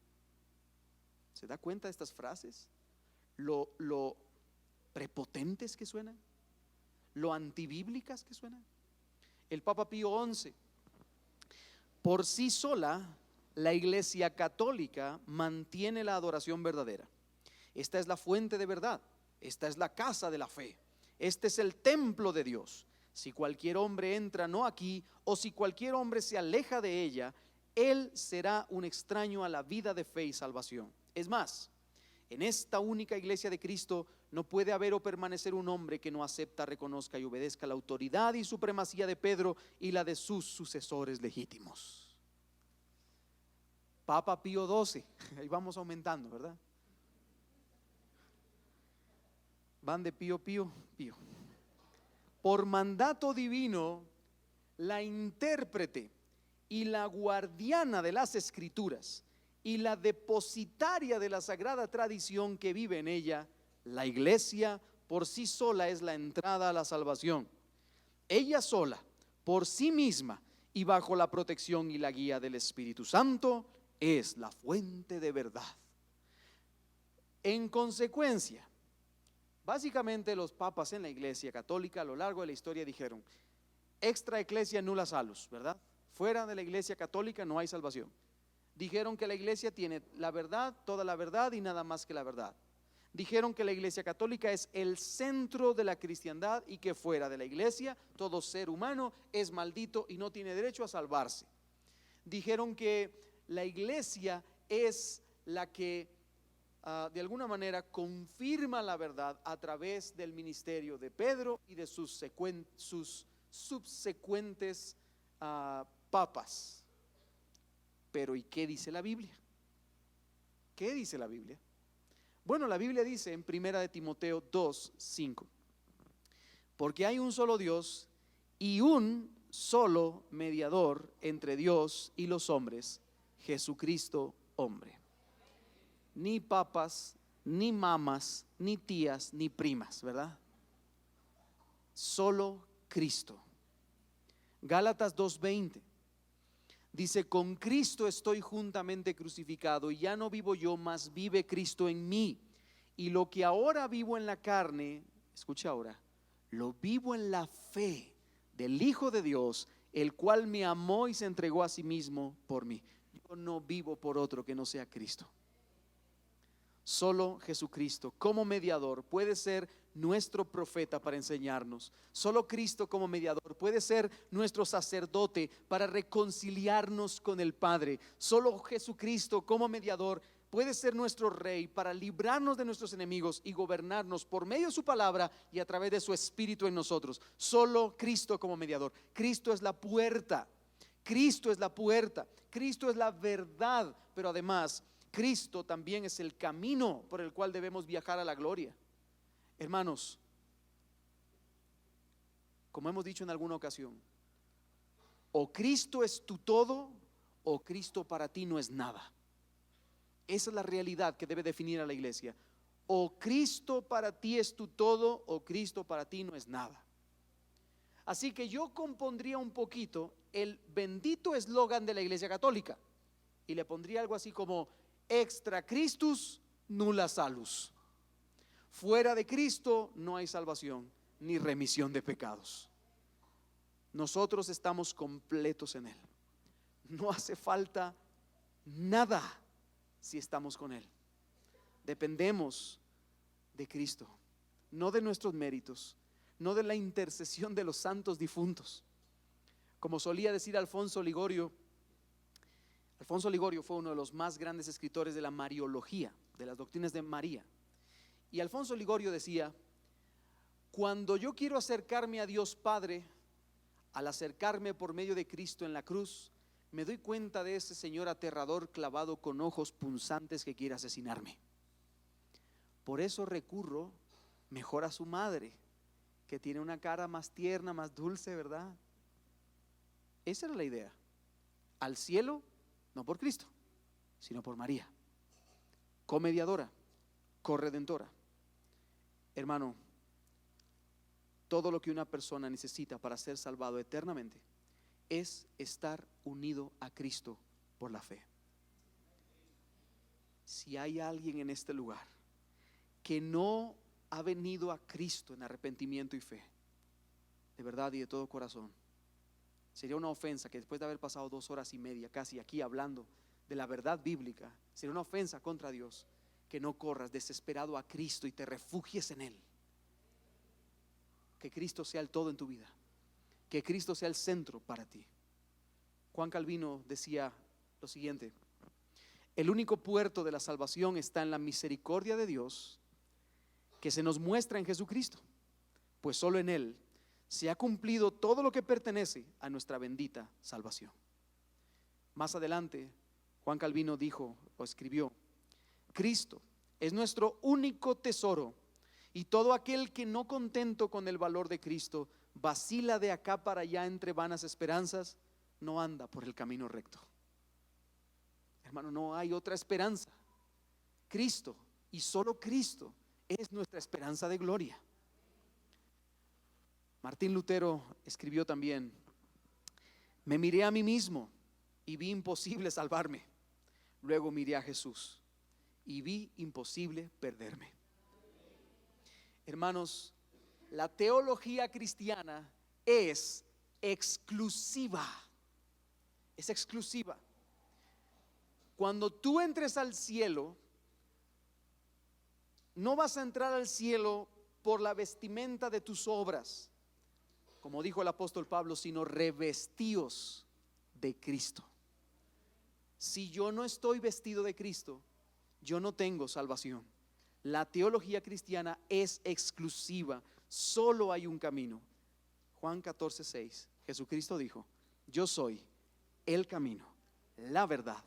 ¿Se da cuenta de estas frases? Lo prepotentes que suenan, lo antibíblicas que suenan. El Papa Pío XI: por sí sola, la Iglesia Católica mantiene la adoración verdadera. Esta es la fuente de verdad, esta es la casa de la fe, este es el templo de Dios. Si cualquier hombre entra no aquí, o si cualquier hombre se aleja de ella, él será un extraño a la vida de fe y salvación. Es más, en esta única iglesia de Cristo no puede haber o permanecer un hombre que no acepta, reconozca y obedezca la autoridad y supremacía de Pedro y la de sus sucesores legítimos. Papa Pío XII, ahí vamos aumentando, ¿verdad? Van de Pío. Por mandato divino, la intérprete y la guardiana de las Escrituras y la depositaria de la sagrada tradición que vive en ella, la iglesia por sí sola es la entrada a la salvación. Ella sola, por sí misma y bajo la protección y la guía del Espíritu Santo, es la fuente de verdad. En consecuencia, básicamente los papas en la Iglesia Católica a lo largo de la historia dijeron: extra ecclesia nulla salus, ¿verdad? Fuera de la Iglesia Católica no hay salvación. Dijeron que la Iglesia tiene la verdad, toda la verdad y nada más que la verdad. Dijeron que la Iglesia Católica es el centro de la cristiandad y que fuera de la Iglesia todo ser humano es maldito y no tiene derecho a salvarse. Dijeron que la Iglesia es la que de alguna manera confirma la verdad a través del ministerio de Pedro y de sus subsecuentes papas. Pero ¿y qué dice la Biblia? ¿Qué dice la Biblia? Bueno, la Biblia dice en 1 de Timoteo 2:5: porque hay un solo Dios y un solo mediador entre Dios y los hombres, Jesucristo hombre. Ni papas, ni mamas, ni tías, ni primas, ¿verdad? Solo Cristo. Gálatas 2:20 dice: con Cristo estoy juntamente crucificado, y ya no vivo yo, mas vive Cristo en mí. Y lo que ahora vivo en la carne, escucha ahora, lo vivo en la fe del Hijo de Dios, el cual me amó y se entregó a sí mismo por mí. Yo no vivo por otro que no sea Cristo. Solo Jesucristo como mediador puede ser nuestro profeta para enseñarnos. Solo Cristo como mediador puede ser nuestro sacerdote para reconciliarnos con el Padre. Solo Jesucristo como mediador puede ser nuestro rey para librarnos de nuestros enemigos y gobernarnos por medio de su palabra y a través de su espíritu en nosotros. Solo Cristo como mediador. Cristo es la puerta. Cristo es la puerta. Cristo es la verdad, pero además Cristo también es el camino por el cual debemos viajar a la gloria. Hermanos, como hemos dicho en alguna ocasión, o Cristo es tu todo o Cristo para ti no es nada. Esa es la realidad que debe definir a la iglesia. O Cristo para ti es tu todo o Cristo para ti no es nada. Así que yo compondría un poquito el bendito eslogan de la Iglesia Católica y le pondría algo así como: extra Christus nulla salus. Fuera de Cristo no hay salvación ni remisión de pecados. Nosotros estamos completos en Él. No hace falta nada si estamos con Él. Dependemos de Cristo, no de nuestros méritos, no de la intercesión de los santos difuntos. Como solía decir Alfonso Ligorio fue uno de los más grandes escritores de la Mariología, de las doctrinas de María. Y Alfonso Ligorio decía: cuando yo quiero acercarme a Dios Padre, al acercarme por medio de Cristo en la cruz, me doy cuenta de ese Señor aterrador clavado con ojos punzantes que quiere asesinarme. Por eso recurro mejor a su madre, que tiene una cara más tierna, más dulce, ¿verdad? Esa era la idea. Al cielo, no por Cristo, sino por María, comediadora, corredentora. Hermano, todo lo que una persona necesita para ser salvado eternamente es estar unido a Cristo por la fe. Si hay alguien en este lugar que no ha venido a Cristo en arrepentimiento y fe, de verdad y de todo corazón, sería una ofensa que después de haber pasado 2 horas y media casi aquí hablando de la verdad bíblica, sería una ofensa contra Dios que no corras desesperado a Cristo y te refugies en Él. Que Cristo sea el todo en tu vida, que Cristo sea el centro para ti. Juan Calvino decía lo siguiente: el único puerto de la salvación está en la misericordia de Dios, que se nos muestra en Jesucristo, pues solo en Él se ha cumplido todo lo que pertenece a nuestra bendita salvación. Más adelante, Juan Calvino dijo o escribió: Cristo es nuestro único tesoro, y todo aquel que no contento con el valor de Cristo vacila de acá para allá entre vanas esperanzas, no anda por el camino recto. Hermano, no hay otra esperanza. Cristo y solo Cristo es nuestra esperanza de gloria. Martín Lutero escribió también: me miré a mí mismo y vi imposible salvarme. Luego miré a Jesús y vi imposible perderme. Hermanos, la teología cristiana es exclusiva. Es exclusiva. Cuando tú entres al cielo, no vas a entrar al cielo por la vestimenta de tus obras, como dijo el apóstol Pablo, sino revestíos de Cristo. Si yo no estoy vestido de Cristo, yo no tengo salvación. La teología cristiana es exclusiva, solo hay un camino. Juan 14:6, Jesucristo dijo: yo soy el camino, la verdad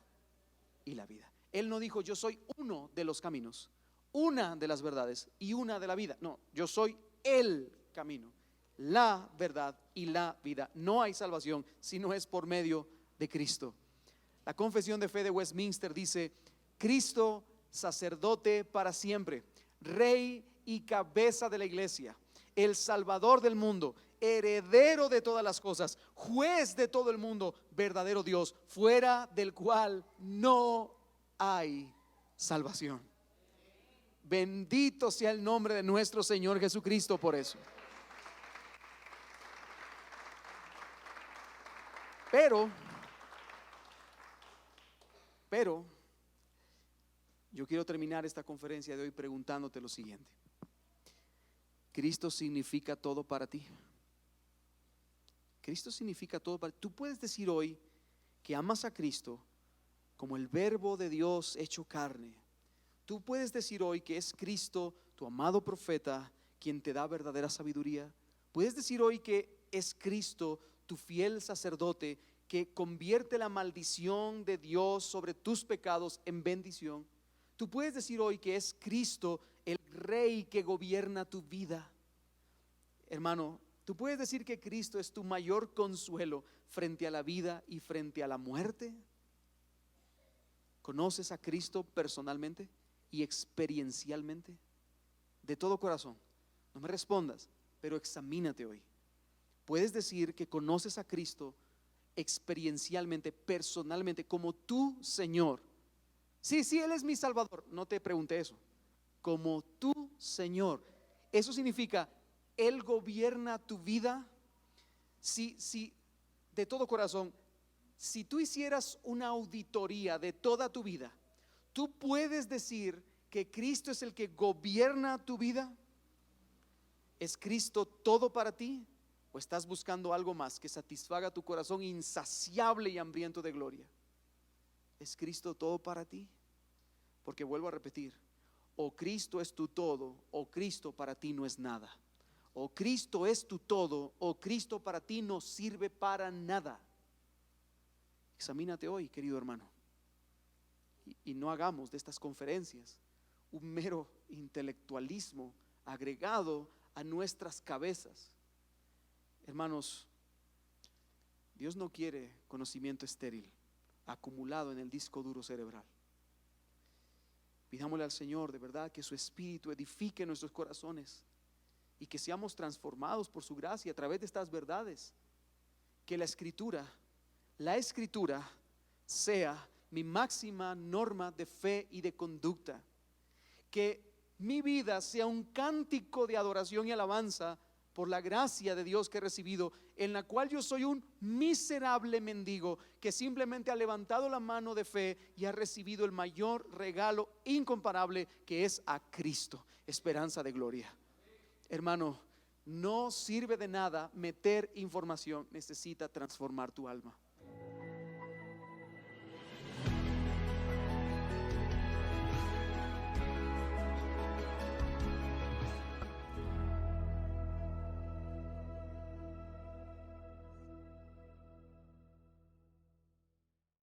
y la vida. Él no dijo: yo soy uno de los caminos, una de las verdades y una de la vida. No, yo soy el camino, la verdad y la vida. No hay salvación si no es por medio de Cristo. La Confesión de Fe de Westminster dice: Cristo, sacerdote para siempre, Rey y cabeza de la iglesia, el Salvador del mundo, heredero de todas las cosas, juez de todo el mundo, verdadero Dios, fuera del cual no hay salvación. Bendito sea el nombre de nuestro Señor Jesucristo por eso. Pero yo quiero terminar esta conferencia de hoy preguntándote lo siguiente: ¿Cristo significa todo para ti? Cristo significa todo para ti. Tú puedes decir hoy que amas a Cristo como el Verbo de Dios hecho carne. Tú puedes decir hoy que es Cristo, tu amado profeta, quien te da verdadera sabiduría. Puedes decir hoy que es Cristo, tu fiel sacerdote, que convierte la maldición de Dios sobre tus pecados en bendición. Tú puedes decir hoy que es Cristo, el Rey que gobierna tu vida. Hermano, tú puedes decir que Cristo es tu mayor consuelo frente a la vida y frente a la muerte. ¿Conoces a Cristo personalmente y experiencialmente? De todo corazón. No me respondas, pero examínate hoy. Puedes decir que conoces a Cristo experiencialmente, personalmente, como tu Señor. Sí, Él es mi Salvador. No te pregunté eso. Como tu Señor. Eso significa, Él gobierna tu vida. Si de todo corazón, si tú hicieras una auditoría de toda tu vida, ¿tú puedes decir que Cristo es el que gobierna tu vida? ¿Es Cristo todo para ti? ¿O estás buscando algo más que satisfaga tu corazón insaciable y hambriento de gloria? ¿Es Cristo todo para ti? Porque vuelvo a repetir: o Cristo es tu todo, o Cristo para ti no es nada. O Cristo es tu todo, o Cristo para ti no sirve para nada. Examínate hoy, querido hermano, y no hagamos de estas conferencias un mero intelectualismo agregado a nuestras cabezas. Hermanos, Dios no quiere conocimiento estéril acumulado en el disco duro cerebral. Pidámosle al Señor de verdad que su Espíritu edifique nuestros corazones y que seamos transformados por su gracia a través de estas verdades. Que la Escritura sea mi máxima norma de fe y de conducta. Que mi vida sea un cántico de adoración y alabanza por la gracia de Dios que he recibido, en la cual yo soy un miserable mendigo que simplemente ha levantado la mano de fe y ha recibido el mayor regalo incomparable, que es a Cristo, esperanza de gloria. Hermano, no sirve de nada meter información, necesita transformar tu alma.